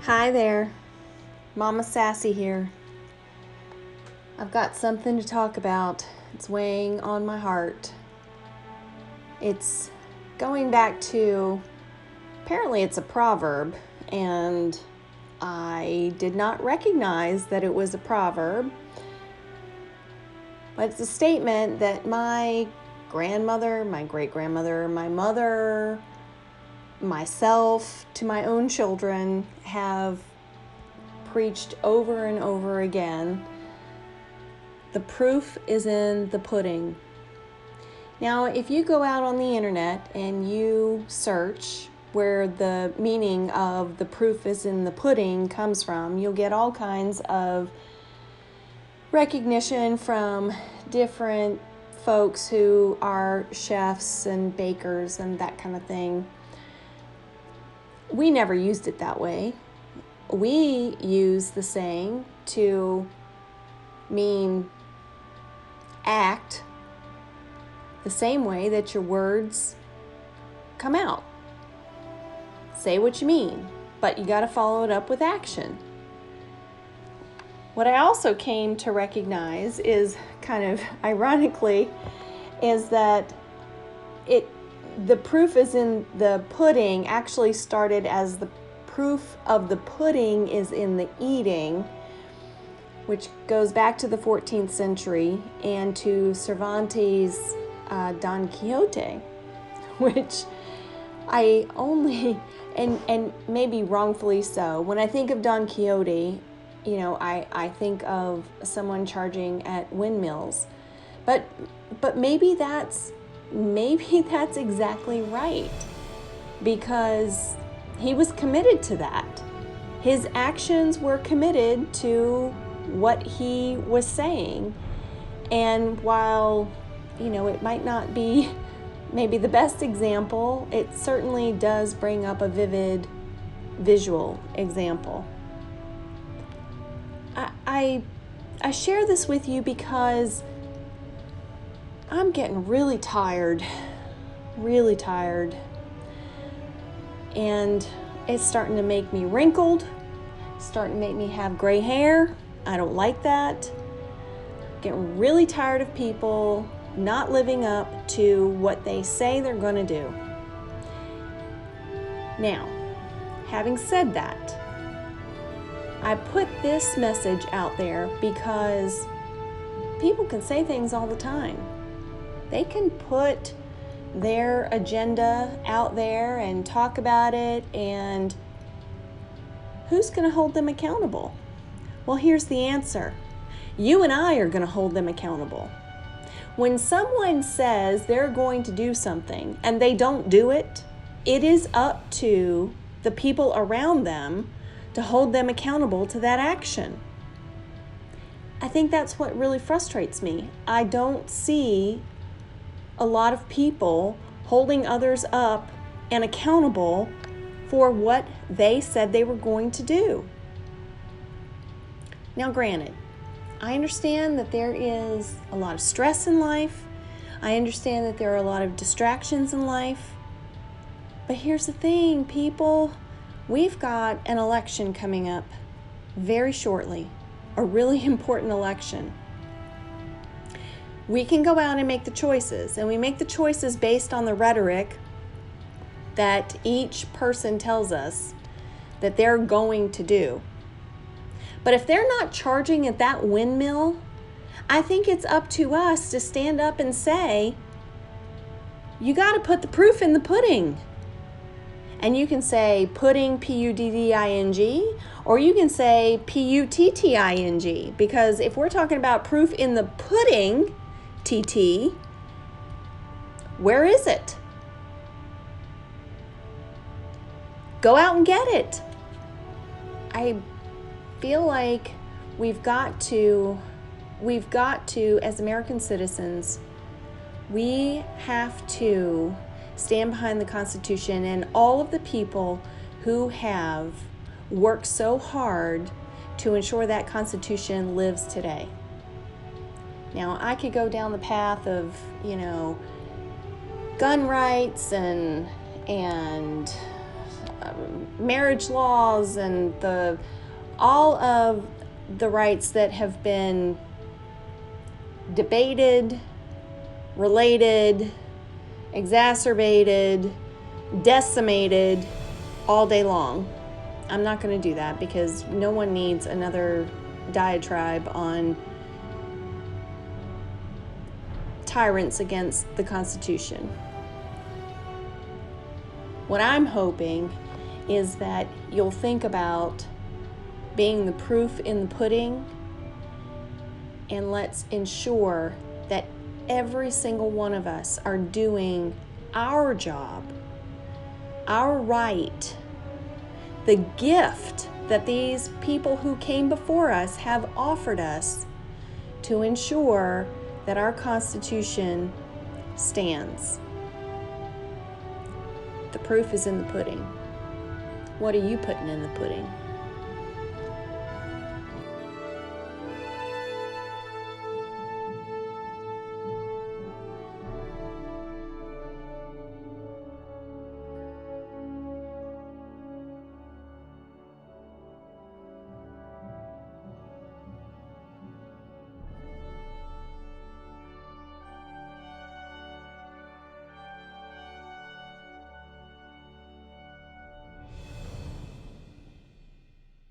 Hi there, Mama Sassy here. I've got something to talk about. It's weighing on my heart. It's going back to, apparently it's a proverb, and I did not recognize that it was a proverb. But it's a statement that my grandmother, my great-grandmother, my mother, myself, to my own children have preached over and over again. The proof is in the pudding. Now, if you go out on the internet and you search where the meaning of the proof is in the pudding comes from, you'll get all kinds of recognition from different folks who are chefs and bakers and that kind of thing. We never used it that way. We use the saying to mean act the same way that your words come out. Say what you mean, but you got to follow it up with action. What I also came to recognize is kind of ironically is that the proof is in the pudding actually started as the proof of the pudding is in the eating, which goes back to the 14th century and to Cervantes' Don Quixote, which I only, and maybe wrongfully so, when I think of Don Quixote, I think of someone charging at windmills, but maybe that's exactly right, because he was committed to that. His actions were committed to what he was saying. And while, it might not be maybe the best example, it certainly does bring up a vivid visual example. I share this with you because I'm getting really tired, and it's starting to make me wrinkled, starting to make me have gray hair. I don't like that. Getting really tired of people not living up to what they say they're going to do. Now, having said that, I put this message out there because people can say things all the time. They can put their agenda out there and talk about it, and who's going to hold them accountable? Well, here's the answer. You and I are going to hold them accountable. When someone says they're going to do something and they don't do it, it is up to the people around them to hold them accountable to that action. I think that's what really frustrates me. I don't see a lot of people holding others up and accountable for what they said they were going to do. Now, granted, I understand that there is a lot of stress in life. I understand that there are a lot of distractions in life. But here's the thing, people. We've got an election coming up very shortly, a really important election. We can go out and make the choices, and we make the choices based on the rhetoric that each person tells us that they're going to do. But if they're not charging at that windmill, I think it's up to us to stand up and say, you got to put the proof in the pudding. And you can say pudding, P-U-D-D-I-N-G, or you can say P-U-T-T-I-N-G, because if we're talking about proof in the pudding, T-T, where is it? Go out and get it. I feel like we've got to, as American citizens, we have to stand behind the Constitution and all of the people who have worked so hard to ensure that Constitution lives today. Now, I could go down the path of, gun rights and marriage laws and all of the rights that have been debated, related, exacerbated, decimated all day long. I'm not going to do that because no one needs another diatribe on tyrants against the Constitution. What I'm hoping is that you'll think about being the proof in the pudding, and let's ensure that every single one of us are doing our job, our right, the gift that these people who came before us have offered us to ensure that our Constitution stands. The proof is in the pudding. What are you putting in the pudding?